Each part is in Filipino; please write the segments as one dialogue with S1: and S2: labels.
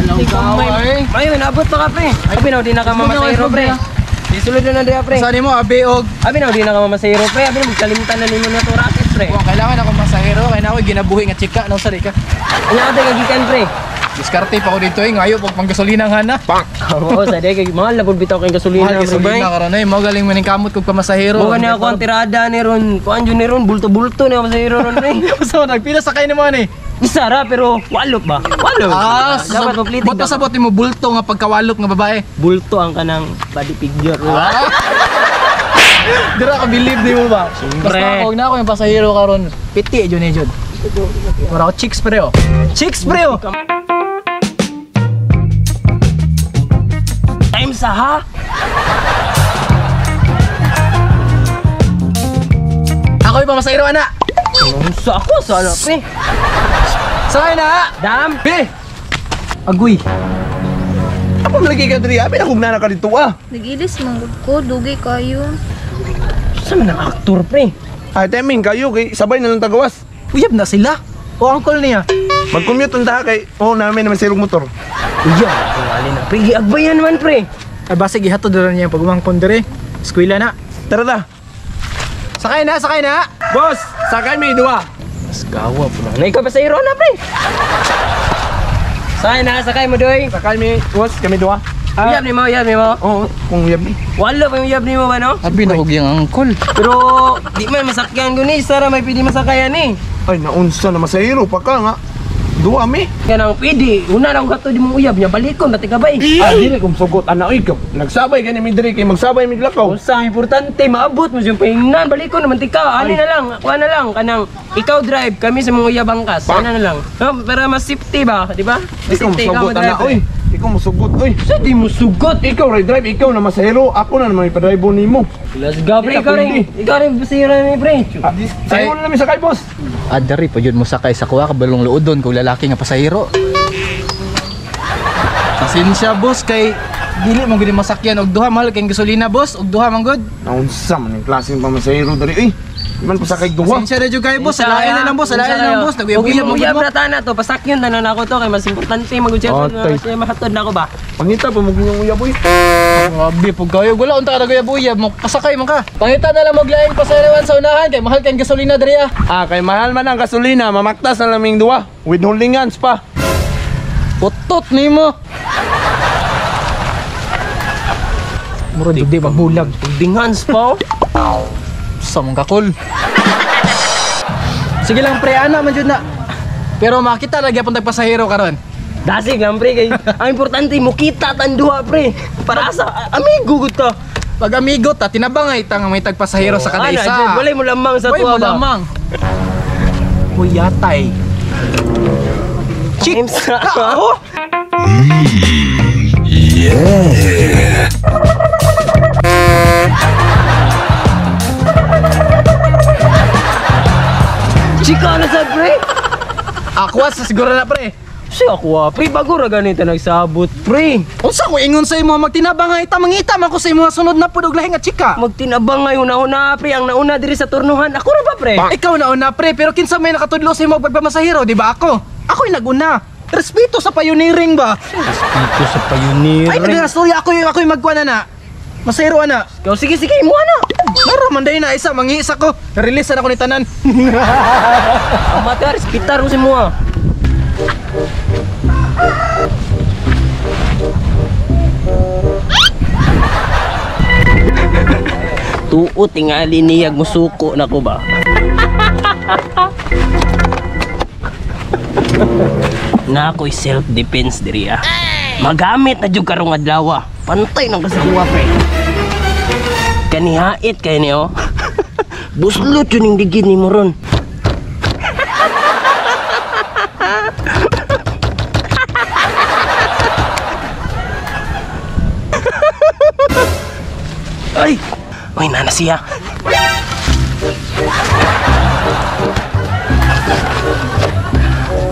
S1: May nabot pa ka pre. Abi na di na ka mamasahiro pre. Isulod na na pre.
S2: Saan mo abi og?
S1: Abi na di na ka mamasahiro pre. Abi na magkalimtan na nimo na to racket pre.
S2: Kailangan ako masahiro kay na ako ginabuhi nga chika no sari ka.
S1: Anya ate kagikan pre.
S2: Diskarte pa ko dito ngayo pag panggasolina nga na.
S1: Oo, sa day kay mahal na pud bitaw kay gasolina
S2: Mahal gasolina karon ay mo galing maning kamot kog pamasahiro.
S1: Mo gani ako ang tirada ni ron. Kuan jud ni ron bulto-bulto ni masahiro ron pre.
S2: So nagpila sakay ni mo ni.
S1: Isara pero walop ba? Walop. Dapat kompleto.
S2: Ba't pasabot mo bulto nga pagkawalop nga babae?
S1: Bulto ang kanang body figure, di ba?
S2: Dira ka believe di mo ba?
S1: Siyempre.
S2: Basta ako na ako yung pasahero karon. Piti jud ni jud. Wala ko chicks pre oh. Chicks pre oh.
S1: Time sa ha?
S2: Ako yung pamasahero ana.
S1: Sa ako sa ano pre?
S2: Sakay na.
S1: Dam.
S2: Be. Agoy. Apa lagi ka diri? Abi na kog nana ka dito ah.
S3: Nagilis manggod ko, dugay kayo.
S1: Sa man ang aktor pre?
S4: Ay, timing kayo kay sabay na lang tagawas.
S2: Uyab na sila. O uncle niya.
S4: Mag-commute unta kay namin naman sirong motor.
S1: Uya, tingali na pre. Giagbayan naman pre.
S2: Ay base gihatod na niya pagumangkon diri. Eskwela na.
S4: Tara ta.
S2: Sakay na, sakay na.
S4: Boss, sakay mi duwa.
S1: Mas gawa po na. Ikaw pa sa iro na pre. Sakay mo doy.
S4: Sakay mi, boss, kami duwa.
S1: Uyab ni mo, uyab ni mo.
S4: Oo, kung uyab ni.
S1: Wala pa yung uyab ni mo ba no?
S2: Abi na kog yang uncle.
S1: Pero di man masakyan ko ni. Sara may pwede masakayan ni.
S4: Ay, naunsa na masahiro pa ka nga. Duwa mi.
S1: Kanang pwede. Una na ko di mo uyab niya. Balikon, natigabay.
S4: Ah, dili kong sugot anak ikaw. Nagsabay gani mi diri kay magsabay mi lakaw.
S1: Usa importante maabot mo yung pahingnan balikon naman tika. Ali na lang, kuha na lang kanang ikaw drive kami sa mga uyabang kas. Sana na lang. No, para mas safety ba, di ba? Mas
S4: Ikaw
S1: safety
S4: musugot anak oy. Ikaw musugot oy.
S1: Sa di mo sugot.
S4: Ikaw ray drive, ikaw na masahiro, ako na naman ipadrive nimo.
S1: Let's go pre,
S4: Ikaw
S1: ikaw rin basira ni pre.
S4: Sayo na namin sakay, boss.
S2: Adari pa yun mo sakay sa kuha kabalong luodon kung lalaki nga pasahero. Pasensya boss kay dili mo gid masakyan og duha mahal kay gasolina boss og duha man gud.
S4: Naunsa man yung klaseng pamasahiro diri eh. Di man pasakay duwa.
S2: Pasensya na jud kay boss, salain na lang boss, salain na lang boss. Naguyab mo
S1: Uyab na tana to, pasakyon na na ako to kay mas importante magudya ko na mahatod na ako ba.
S4: Pangita pa mo ginyong uya boy.
S2: Grabe pug kayo wala unta ka guyab mo pasakay man ka. Pangita na lang maglain pasayawan sa unahan kay mahal kay gasolina diri ah.
S4: Ah, kay mahal man ang gasolina, mamaktas na laming duwa. With holding hands pa.
S2: Putot nimo. Murag di magbulag.
S1: Dinghans pa.
S2: Sa mong kakul. Sige lang pre, ana man jud na. Pero makita lagi apon tagpasahero karon.
S1: Dasig lang pre kay ang importante mo kita tan duha pre. Para sa amigo gud ta.
S2: Pag amigo ta tinabangay ta nga may tagpasahero sa kada isa.
S1: Ana, wala mo lamang sa tuwa ba.
S2: Lamang. Kuyatay.
S1: Chick.
S2: Oh.
S5: Yeah.
S1: Chika na sa pre.
S2: Aqua sa siguro na pre.
S1: Si ako pre bago ra ganito nagsabot pre.
S2: Unsa ko ingon sa imo magtinabangay ta mangita man ko sa imo sunod na pud og lahi nga chika.
S1: Magtinabang ngayon una pre ang nauna diri sa turnuhan. Ako ra ba pre?
S2: Ikaw na una pre pero kinsa may nakatudlo sa imo pagpamasahero di ba ako? Ako'y naguna. Respeto sa pioneering ba?
S1: Respeto sa pioneer.
S2: Ay kada storya ako'y magkuha na. Masahero ana.
S1: Sige imo ana.
S2: Maro man day na isa mangisa ko. Release na ako ni tanan.
S1: Amat respektar ko si mo. Tuo tingali niyag musuko na ko ba? Na ako'y self-defense diri ah. Magamit na jud karong adlaw. Pantay nang kasiguwa pre. Kanihait kay niyo. Buslot yun yung digid ni mo ron. Ay! May nana siya.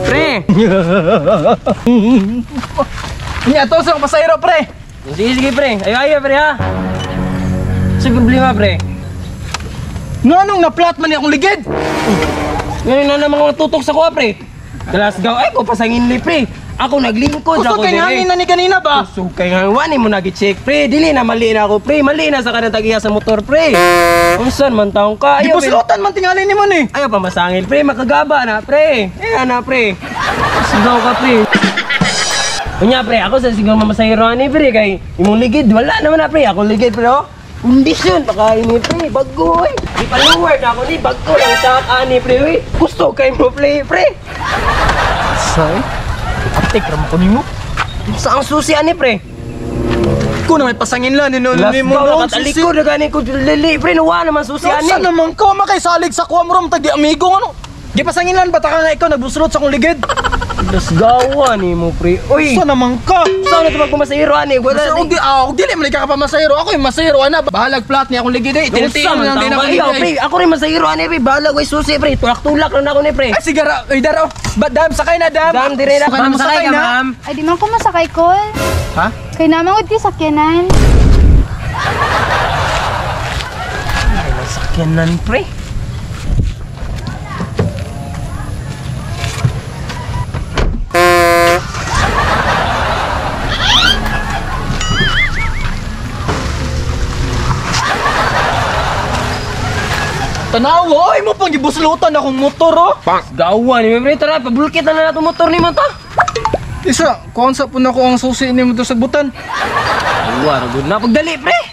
S1: Pre!
S2: Nya to sa pasahero pre.
S1: Sige pre. Ayo pre ha. Sa problema pre.
S2: Nganong na-flat man ni akong ligid?
S1: Ngayon na naman mga tutok sa kuha pre. Dalas gaw ay ko pasangin li pre. Ako naglingkod
S2: Gusto
S1: ako
S2: kay hangin na ni kanina ba?
S1: So kay nga wani mo nagi-check pre, dili na mali na ako pre, mali na sa kanang tagiya sa motor pre. Unsan man taong ka?
S2: Di puslutan man tingali ni mo ni.
S1: Ayaw pa masangil pre, makagaba na pre. Na pre. Sigaw ka pre. Unya pre, ako sa siguro mamasahiro ani pre kay imong ligid wala naman na pre, ako ligid pre oh. Kondisyon baka ini pre, bago eh. Di pa lower na ako ni bago lang sa ani pre. Uy. Gusto kay mo play pre.
S2: Say. Aptek ram ko nimo.
S1: Sa ang susi ani pre.
S2: Ko na may pasangin lang ni mo
S1: Nakatalikod na gani ko lili pre, nawa naman susi ani.
S2: Saan naman ka makaisalig sa kuwam rom tag di amigo ano? Di pasangin lang bata ka nga ikaw nagbuslot sa akong ligid.
S1: Das gawa ni mo pre. Uy.
S2: Saan naman ka?
S1: Saan na ito magpamasahiro ani? Wala
S2: Sa dili man ka pa masahiro. Ako yung masahiro ana. Bahalag flat ni akong ligid eh. Tinitiyan lang din ako
S1: Ayaw,
S2: ligid.
S1: pre. Ako rin masahiro ani pre. Bahala ko susi pre. Tulak-tulak lang ako ni pre.
S2: Ay sigara, ay daro. Dam sakay na dam.
S1: Dam dire na.
S2: Sakay
S1: Ma'am,
S2: masakay
S1: sakay ka
S2: na.
S1: ma'am.
S3: Ay, di man ko masakay, Col.
S2: Ha?
S3: Kay namangod kay sakyanan.
S1: Sakyanan pre.
S2: Tanawa, ay mo pang gibuslutan akong motor oh.
S1: Gawa ni pre. Tara, pabulkit na nato motor ni mo ta.
S2: Isa, konsa po na ko ang susi ni mo to sa butan.
S1: Gawa, ragod na. Pagdali pre.